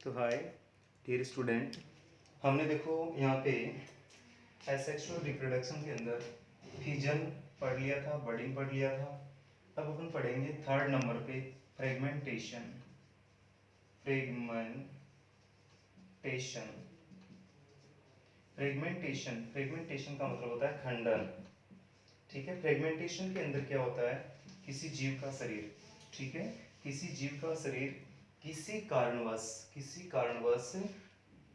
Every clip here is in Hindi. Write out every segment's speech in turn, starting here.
तो हाय डियर स्टूडेंट, हमने देखो यहाँ पे एसेक्सुअल रिप्रोडक्शन के अंदर फिजन पढ़ लिया था, बर्डिंग पढ़ लिया था। अब अपन पढ़ेंगे थर्ड नंबर पे फ्रेगमेंटेशन। फ्रेगमेंटेशन फ्रेगमेंटेशन फ्रेगमेंटेशन का मतलब होता है खंडन। ठीक है, फ्रेगमेंटेशन के अंदर क्या होता है, किसी जीव का शरीर, ठीक है, किसी जीव का शरीर किसी कारणवश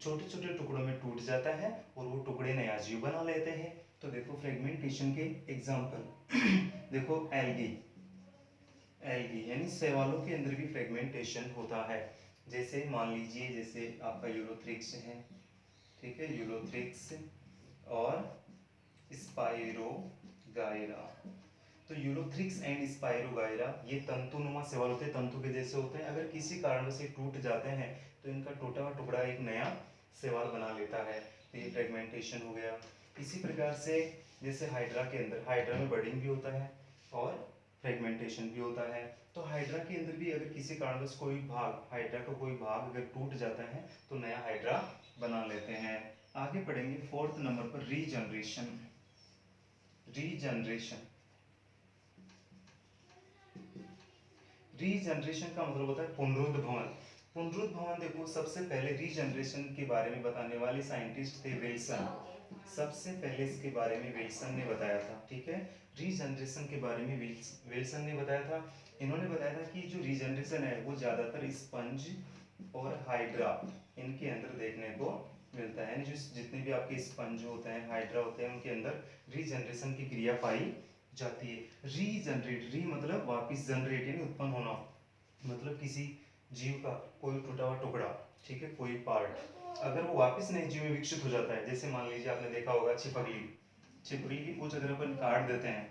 छोटे छोटे टुकड़ों में टूट जाता है और वो टुकड़े नया जीव बना लेते हैं। तो देखो फ्रेगमेंटेशन के एग्जांपल देखो एल्गी, एल्गी यानी शैवालों के अंदर भी फ्रेगमेंटेशन होता है। जैसे मान लीजिए जैसे आपका यूलोथ्रिक्स है, ठीक है, यूलोथ्रिक्स और स्पाइरोगाइरा। तो यूलोथ्रिक्स एंड स्पाइरोगाइरा ये तंतुनुमा शैवाल होते हैं, तंतु के जैसे होते हैं। अगर किसी कारण से टूट जाते हैं तो इनका टूटा हुआ टुकड़ा एक नया शैवाल बना लेता है। तो ये फ्रेगमेंटेशन हो गया। इसी प्रकार से जैसे हाइड्रा के अंदर, हाइड्रा में बर्डिंग भी होता है और फ्रेगमेंटेशन भी होता है। तो हाइड्रा के अंदर भी अगर किसी कारणवश कोई भाग, हाइड्रा का कोई भाग अगर टूट जाता है तो नया हाइड्रा बना लेते हैं। आगे पढ़ेंगे फोर्थ नंबर पर रीजनरेशन। रीजनरेशन रीजनरेशन का मतलब होता है पुनरुद्भवन। पुनरुद्भवन देखो, सबसे पहले रीजनरेशन के बारे में बताने वाले साइंटिस्ट थे विल्सन। सबसे पहले इसके बारे में विल्सन ने बताया था। ठीक है, रीजनरेशन के बारे में विल्सन ने बताया था। इन्होंने बताया था कि जो रीजनरेशन है वो ज्यादातर स्पंज और हाइड्रा इनके अंदर देखने को मिलता है। जो जितने भी आपके स्पंज होते हैं, हाइड्रा होते हैं, उनके अंदर रीजनरेशन की क्रिया पाई जाती है। रीजनरेट, री मतलब वापिस, जनरेट यानी उत्पन्न होना, मतलब किसी जीव का कोई टूटा हुआ टुकड़ा, ठीक है, कोई पार्ट अगर वो वापस नए जीव में विकसित हो जाता है। जैसे मान लीजिए आपने देखा होगा छिपकली, छिपकली की पूंछ अगर अपन काट देते हैं,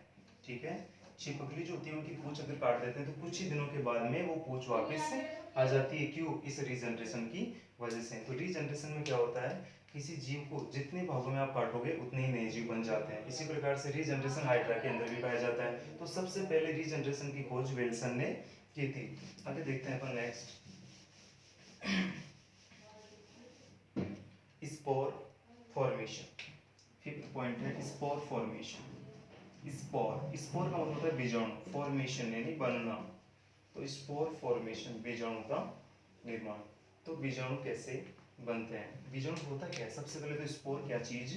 ठीक है, छिपकली जो होती है उनकी पूंछ अगर काट देते हैं तो कुछ ही दिनों के बाद में वो पूंछ वापस आ जाती है। क्यों? इस रीजनरेशन की वजह से। तो रीजनरेशन में क्या होता है, किसी जीव को जितने भागों में आप काटोगे उतने ही नए जीव बन जाते हैं। इसी प्रकार से रीजनरेशन हाइड्रा के अंदर भी पाया जाता है। तो सबसे पहले रीजनरेशन की खोज विल्सन ने की थी। आगे देखते हैं अपन next, spore formation. Fifth point है स्पोर फॉर्मेशन। स्पोर, स्पोर का मतलब होता है बीजाणु, फॉर्मेशन यानी बनना। तो स्पोर फॉर्मेशन, बीजाणु का निर्माण। तो बीजाणु कैसे बनते हैं, बीजाणु होता क्या है? सबसे पहले तो स्पोर क्या चीज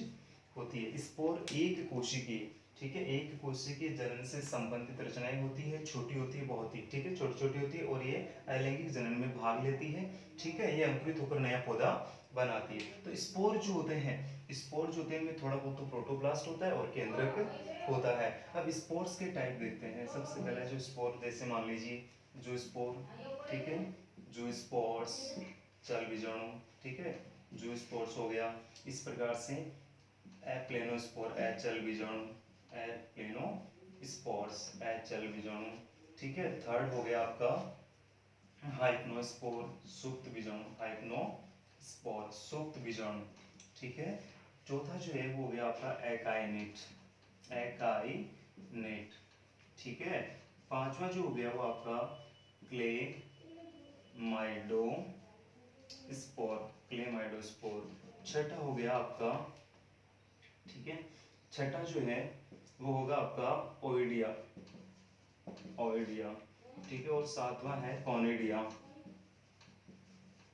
होती है? स्पोर एक कोशिकीय, ठीक है, एक कोशिकीय जनन से संबंधित रचनाएं होती है, छोटी होती है बहुत ही, ठीक है, छोटी छोटी होती है और ये अलैंगिक जनन में भाग लेती है। ठीक है, ये अंकुरित होकर नया पौधा बनाती है। तो स्पोर जो होते हैं, स्पोर जो होते हैं इनमें थोड़ा बहुत तो प्रोटोप्लास्ट होता है और केंद्रक होता है। अब स्पोर्स के टाइप देखते हैं। सबसे पहले जो स्पोर, जैसे मान लीजिए जो स्पोर, ठीक है, जो स्पोर्स चल बीजाणु, ठीक है, जो स्पोर्स हो गया। इस प्रकार से एप्लेनोस्पोर एचल बीजाणु, एप्लेनोस्पोर्स एचल बीजाणु, ठीक है। थर्ड हो गया आपका हाइप्नोस्पोर सुप्त बीजाणु, हाइप्नोस्पोर सुप्त बीजाणु, ठीक है। चौथा जो है वो हो गया आपका एकाइनेट, एकाइनेट, ठीक है। पांचवा जो हो गया वो आपका क्लेमाइडोस्पोर, क्लेमाइडोस्पोर। छठा हो गया आपका, ठीक है, छठा जो है वो होगा आपका ओइडिया, ओइडिया, ठीक है। और सातवां है कॉनिडिया,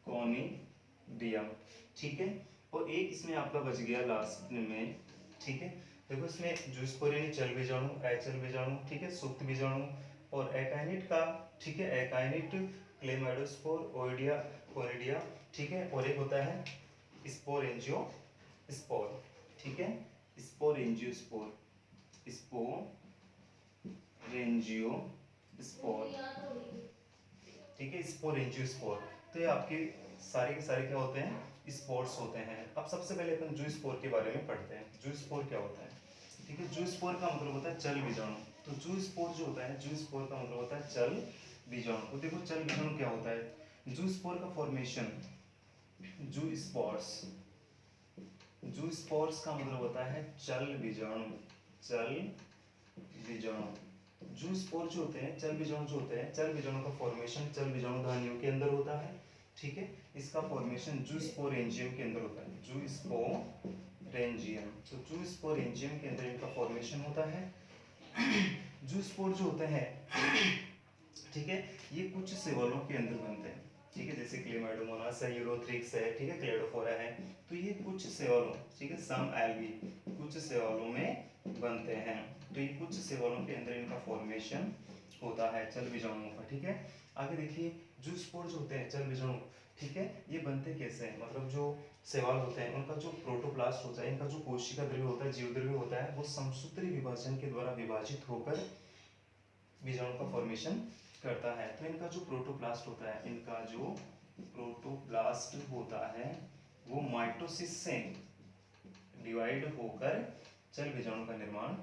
कॉनिडिया, ठीक है। और एक इसमें आपका बच गया लास्ट में, ठीक है। देखो इसमें जूस्पोर यानी चल बीजाणु, एचल बीजाणु, ठीक है, सुप्त बीजाणु, और एकाइनेट का, ठीक है, एकाइनेट, क्लेमाइडोस्पोर, ओइडिया, कॉनिडिया, ठीक है। और एक होता है स्पोर एंजियो स्पोर, ठीक है, स्पोर एंजियो स्पोर, स्पोर एंजियो स्पोर, ठीक है, स्पोर एंजियो स्पोर। तो ये आपके सारे के सारे क्या होते हैं? स्पोर्स होते हैं। अब सबसे पहले अपन जू स्पोर के बारे में पढ़ते हैं। जू स्पोर क्या होता है? ठीक है, जू स्पोर का मतलब होता है चल बीजाणु। तो जू स्पोर जो होता है, जू स्पोर का मतलब होता है चल बीजाणु। तो देखो चल बीजाणु क्या होता है? जू स्पोर का फॉर्मेशन, जू स्पोर्स, जू स्पोर्स का मतलब होता है चल बीजाणु, चल बीजाणु। जू स्पोर जो होते हैं, चल बीजाणु जो होते हैं, चल बीजाणु का फॉर्मेशन चल बीजाणु धानियों के अंदर होता है, ठीक है। इसका फॉर्मेशन जूस्पोरेंजियम के अंदर होता है, जूस्पोरेंजियम। तो जूस्पोरेंजियम के अंदर इनका फॉर्मेशन होता है। जूस्पोर जो होते हैं, ठीक है, ये कुछ सेवलों के अंदर बनते हैं, ठीक है, जैसे क्लेमाइडोमोनास है, यूरोथ्रिक्स है, ठीक है, क्लेडोफोरा है। तो ये कुछ सेवलों, ठीक है, सम एल्गी, कुछ सेवलों में बनते हैं। तो ये कुछ सेवलों के अंदर इनका फॉर्मेशन होता है चल बीजाणुओं का, ठीक है। आगे देखिए, जूस्पोर जो होते हैं चल बीजाणु, ठीक है, ये बनते कैसे हैं, मतलब जो शैवाल होते हैं उनका जो प्रोटोप्लास्ट होता है, इनका जो कोशिका द्रव्य होता है, जीव द्रव्य होता है, वो समसूत्री विभाजन के द्वारा विभाजित होकर बीजाणु का फॉर्मेशन करता है। तो इनका जो प्रोटोप्लास्ट होता है, इनका जो प्रोटोप्लास्ट होता है वो माइटोसिस से डिवाइड होकर चल बीजाणु का निर्माण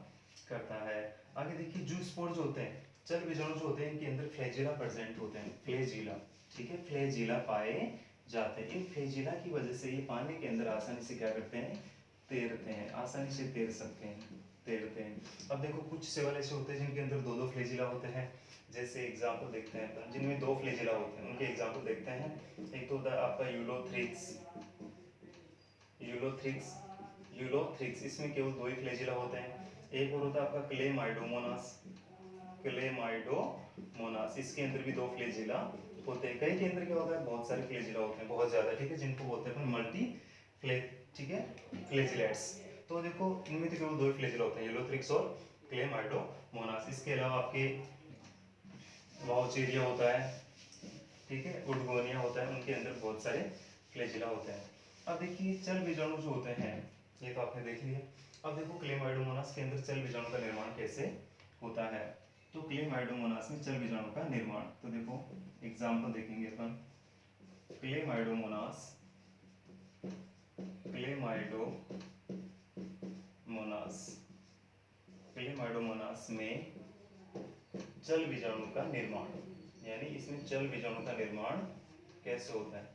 करता है। आगे देखिए, जूस्पोर जो होते हैं चल बीजाणु जो होते हैं, इनके अंदर फ्लैजिला प्रेजेंट होते हैं, फ्लैजिला, ठीक है, फ्लैजिला पाए जाते हैं। इन फ्लैजिला की वजह से ये पानी के अंदर आसानी से क्या करते हैं, तैरते हैं, आसानी से तैर सकते हैं, तैरते हैं। अब देखो, कुछ शैवाल ऐसे होते हैं जिनके अंदर दो दो फ्लैजिला होते हैं। जैसे एग्जांपल देखते हैं अपन, जिनमें दो फ्लैजिला होते हैं उनके एग्जांपल देखते हैं। एक तो होता है आपका यूलोथ्रिक्स, यूलोथ्रिक्स, यूलोथ्रिक्स, इसमें केवल दो ही फ्लैजिला होते हैं। एक और होता है आपका क्लेमाइडोमोनास, क्लेमाइडोमोनास, इसके अंदर भी दो फ्लैजिला होते हैं। कई के अंदर क्या होता है, बहुत सारे फ्लैजिला होते हैं, बहुत ज्यादा, ठीक है, जिनको बोलते हैं अपन मल्टी फ्लैज, ठीक है, फ्लैजिलेट्स। तो देखो, इनमें तो केवल दो ही फ्लैजिला होते हैं, यूलोथ्रिक्स और क्लेमाइडोमोनास। इसके अलावा आपके वाउचेरिया होता है, ठीक है, उडगोनिया होता है, उनके अंदर बहुत सारे फ्लैजिला होते हैं। अब देखिए, चल बीजाणु जो होते हैं, ये तो आपने देख लिया। अब देखो, क्लेमाइडोमोनास के अंदर चल बीजाणु का निर्माण कैसे होता है। तो क्लेमाइडोमोनास में चल बीजाणु का निर्माण, तो देखो एग्जांपल देखेंगे अपन। क्लेमाइडोमोनास, क्लेमाइडोमोनास, क्लेमाइडोमोनास में चल बीजाणु का निर्माण, यानी इसमें चल बीजाणु का निर्माण कैसे होता है।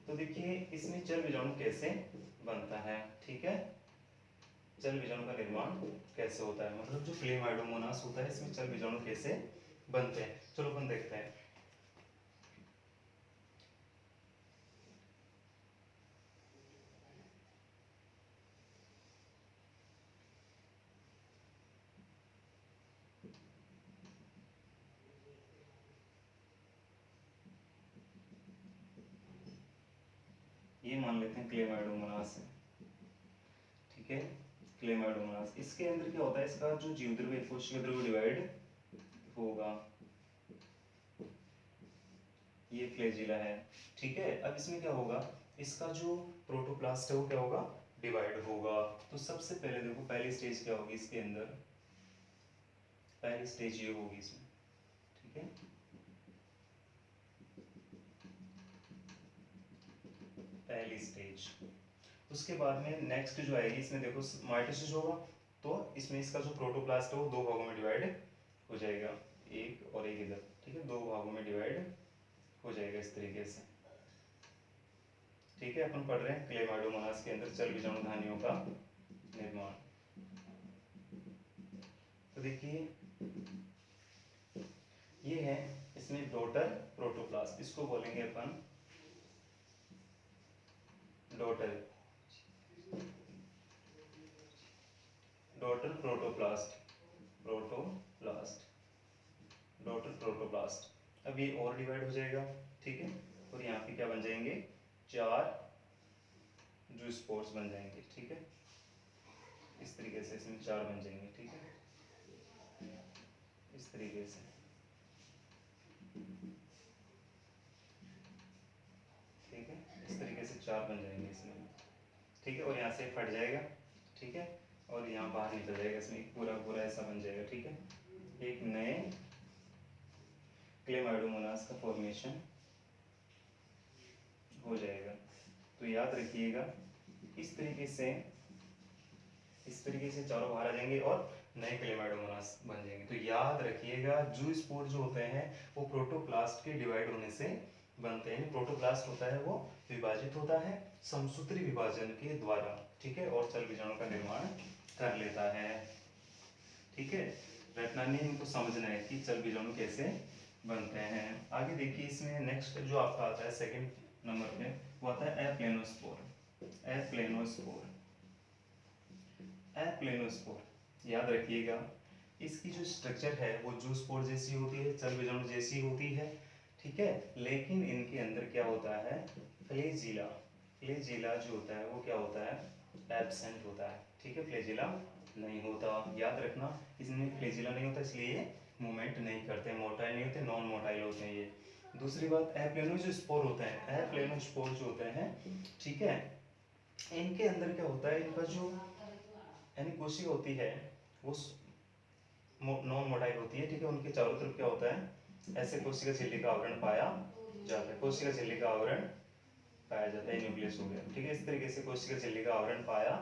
तो देखिए, इसमें चल बीजाणु कैसे बनता है, ठीक है, चल बीजाणु का निर्माण कैसे होता है, मतलब जो क्लेमाइडोमोनास होता है इसमें चल बीजाणु कैसे बनते हैं। चलो अपन देखते हैं। ये मान लेते हैं क्लेमाइडोमोनास है, ठीक है, क्लेमाइडोमोनास। इसके अंदर क्या होता है, इसका जो जीव द्रव्य, कोशिका द्रव्य डिवाइड होगा, ये फ्लैजिला है, ठीक है। अब इसमें क्या होगा, इसका जो प्रोटोप्लास्ट है वो क्या होगा, डिवाइड होगा। तो सबसे पहले देखो, पहली स्टेज क्या होगी इसके अंदर, पहली स्टेज ये होगी इसमें, ठीक है, पहली स्टेज। उसके बाद में नेक्स्ट जो आएगी, इसमें देखो माइटोसिस होगा, तो इसमें इसका जो प्रोटोप्लास्ट है वो दो भागों में डिवाइड हो जाएगा, एक और एक इधर, ठीक है, दो भागों में डिवाइड हो जाएगा इस तरीके से, ठीक है। अपन पढ़ रहे हैं क्लेमाइडोमोनास के अंदर चल बीजाणु धानियों का निर्माण। तो देखिए, ये है इसमें डॉटर प्रोटोप्लास्ट, इसको बोलेंगे अपन daughter, daughter protoplast, protoplast, daughter protoplast. अब ये और डिवाइड हो जाएगा, ठीक है, और यहाँ पे क्या बन जाएंगे, चार जूस्पोर्स बन जाएंगे, ठीक है, इस तरीके से इसमें चार बन जाएंगे, ठीक है, इस तरीके से, ठीक है, इस तरीके से चार बन जाएंगे इसमें, ठीक है, और यहाँ से फट जाएगा, ठीक है, और यहाँ बाहर निकल जाएगा, इसमें पूरा पूरा ऐसा बन जाएगा, ठीक है, एक नए क्लेमाइडोमोनास का फॉर्मेशन हो जाएगा। तो याद रखिएगा, इस तरीके से, इस तरीके से चारों बाहर आ जाएंगे और नए क्लेमाइडोमोनास बन जाएंगे। तो याद रखिएगा, जूस्पोर जो होते हैं वो प्रोटोप्लास्ट के डिवाइड होने से बनते हैं। प्रोटोप्लास्ट होता है वो विभाजित होता है समसूत्री विभाजन के द्वारा, ठीक है, और चल बीजाणु का निर्माण कर लेता है, ठीक है। रटना नहीं, इनको समझना है कि चल बीजाणु कैसे बनते हैं। आगे देखिए, इसमें नेक्स्ट जो आपका आता है सेकंड नंबर पे वो आता है एप्लेनोस्पोर। एप्लेनोस्पोर, एप्लेनोस्पोर याद रखिएगा। इसकी जो स्ट्रक्चर है वो जूस्पोर जैसी होती है, चल बीजाणु जैसी होती है, ठीक है। लेकिन इनके अंदर क्या होता है, फ्लैजिला, फ्लैजिला जो होता है वो क्या होता है, एब्सेंट होता है, ठीक है। फ्लैजिला नहीं होता, याद रखना। इसमें फ्लैजिला नहीं होता इसलिए मूवमेंट नहीं करते, मोटाइल नहीं होते, नॉन मोटाइल होते हैं ये। दूसरी बात, एप्लेनोस्पोर होते हैं, एप्लेनोस्पोर जो होते हैं, ठीक है, इनके अंदर क्या होता है, इनका जो यानी कोशिका होती है वो नॉन मोटाइल होती है, ठीक है। उनके चारों तरफ क्या होता है, ऐसे कोशिका झिल्ली का आवरण पाया जाता है, कोशिका झिल्ली का आवरण पाया जाता है, न्यूक्लियस हो गया, ठीक है। इस तरीके से कोशिका झिल्ली का आवरण पाया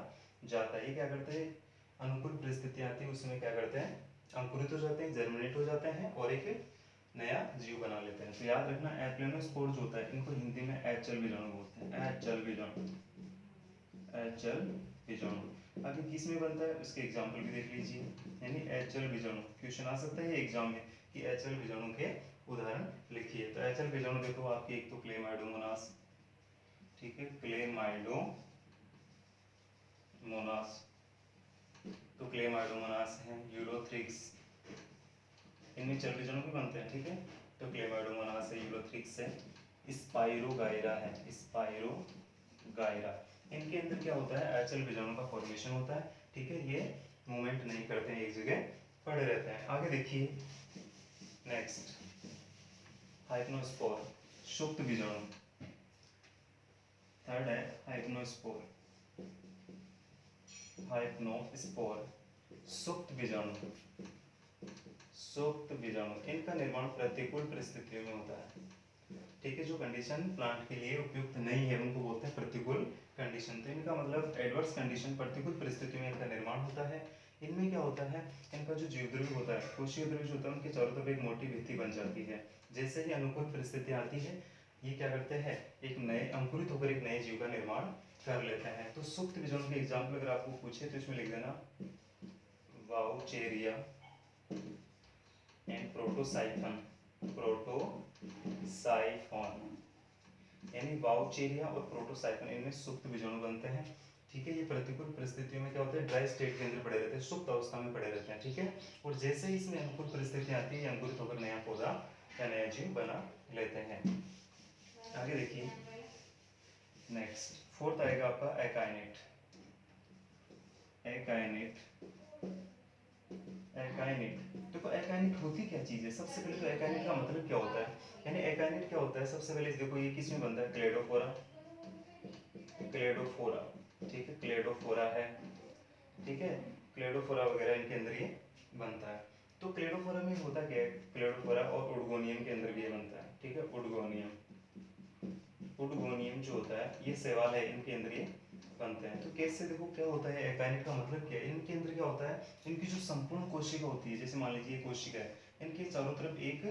जाता है। ये क्या करते हैं, अनुकूल परिस्थिति आती है उसमें क्या करते हैं, अंकुरित हो जाते हैं, जर्मिनेट हो जाते हैं और एक नया जीव बना लेते हैं। तो याद रखना, एप्लेनोस्पोर जो होता है इनको हिंदी में एचल बीजाणु बोलते हैं, एचल बीजाणु, एचल बीजाणु। आगे किस में बनता है उसके एग्जाम्पल भी देख लीजिए, यानी एचल बीजाणु क्वेश्चन आ सकता है एग्जाम में कि एचल बीजाणु के उदाहरण लिखिए। तो एचल बीजाणु देखो आपके, एक तो क्लेमाइडोमोनास, ठीक है, क्लेमाइडोमोनास, तो क्लेमाइडोमोनास है, यूरोथ्रिक्स, इनमें चल बीजाणु भी बनते हैं, ठीक है। तो क्लेमाइडोमोनास है, यूरोथ्रिक्स है, स्पाइरोगायरा है, स्पाइरोगायरा। इनके अंदर क्या होता है, एचल बीजाणु का फॉर्मेशन होता है, ठीक है। ये मूवमेंट नहीं करते हैं, एक जगह पड़े रहते हैं। आगे देखिए नेक्स्ट, हाइपनोस्पोर, सुप्त बीजाणु। थर्ड है हाइपनोस्पोर, हाइपनोस्पोर, सुप्त बीजाणु, सुप्त बीजाणु। इनका निर्माण प्रतिकूल परिस्थितियों में होता है, ठीक है। जो कंडीशन प्लांट के लिए उपयुक्त नहीं है उनको बोलते हैं प्रतिकूल कंडीशन। तो इनका मतलब एडवर्स कंडीशन, प्रतिकूल परिस्थितियों में इनका निर्माण होता है। इनमें क्या होता है, इनका जो जीवद्रव्य होता है, कोशिकीय द्रव्य जो होता है, उनके चारों तरफ एक मोटी भित्ति बन जाती है। जैसे ही अनुकूल परिस्थिति आती है, ये क्या करते हैं, एक नए अंकुरित होकर एक नए जीव का निर्माण कर लेते हैं। तो सुप्त बीजाणु के एग्जाम्पल अगर आपको पूछे तो इसमें लिख देना वाउचेरिया एंड प्रोटोसाइफन, प्रोटोसाइफॉन, यानी वाउचेरिया और प्रोटोसाइफन, इनमें सुप्त बीजाणु बनते हैं, ठीक है। ये प्रतिकूल परिस्थितियों में क्या होता है, ड्राई स्टेट के अंदर पड़े रहते हैं, सुप्त अवस्था में पड़े रहते हैं, ठीक है। और जैसे ही इसमें अनुकूल परिस्थिति आती है, अंकुरित होकर नया पौधा या नया जीव बना लेते हैं। आगे देखिए नेक्स्ट, फोर्थ आएगा आपका एकाइनेट, एकाइनेट, एकाइनेट। देखो एकाइनेट होती क्या चीज है, सबसे पहले तो एकाइनेट का मतलब क्या होता है, यानी एकाइनेट क्या होता है, सबसे पहले देखो ये किस में बनता है, क्लेडोफोरा, क्लेडोफोरा, ठीक है, क्लेडोफोरा है, ठीक है। क्लेडोफोरा वगैरह इनके अंदर ये बनता है। तो क्लेडोफोरा में होता क्या है, क्लेडोफोरा और उडगोनियम के अंदर भी ये बनता है, ठीक है। उडगोनियम, उडगोनियम जो होता है ये शैवाल है, इनके अंदर ये बनते हैं। तो कैसे, देखो क्या होता है, एकाइनेट का मतलब क्या है, इनके अंदर क्या होता है, इनकी जो संपूर्ण कोशिका होती है, जैसे मान लीजिए ये कोशिका है, इनके चारों तरफ एक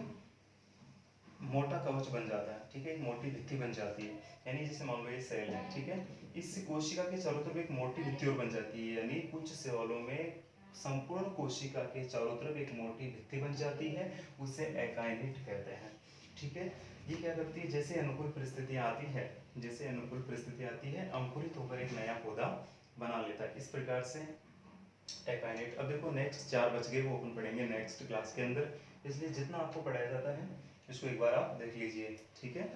मोटा कवच बन जाता है, ठीक है, एक मोटी भित्ति बन जाती है, यानी जैसे मान लो ये सेल है, ठीक है। इस कोशिका के चारों तरफ एक मोटी भित्ति और बन जाती है, यानी कुछ शैवालों में संपूर्ण कोशिका के चारों तरफ एक मोटी भित्ति बन जाती है, उसे एकाइनेट कहते हैं, ठीक है। ये क्या करती है, जैसे अनुकूल परिस्थितियां आती है, जैसे अनुकूल परिस्थिति आती है, अंकुरित होकर एक नया पौधा बना लेता है, इस प्रकार से एकाइनेट। अब देखो नेक्स्ट 4 बच गए, वो अपन पढ़ेंगे नेक्स्ट क्लास के अंदर, इसलिए जितना आपको पढ़ाया जाता है इसको एक बार आप देख लीजिए, ठीक है।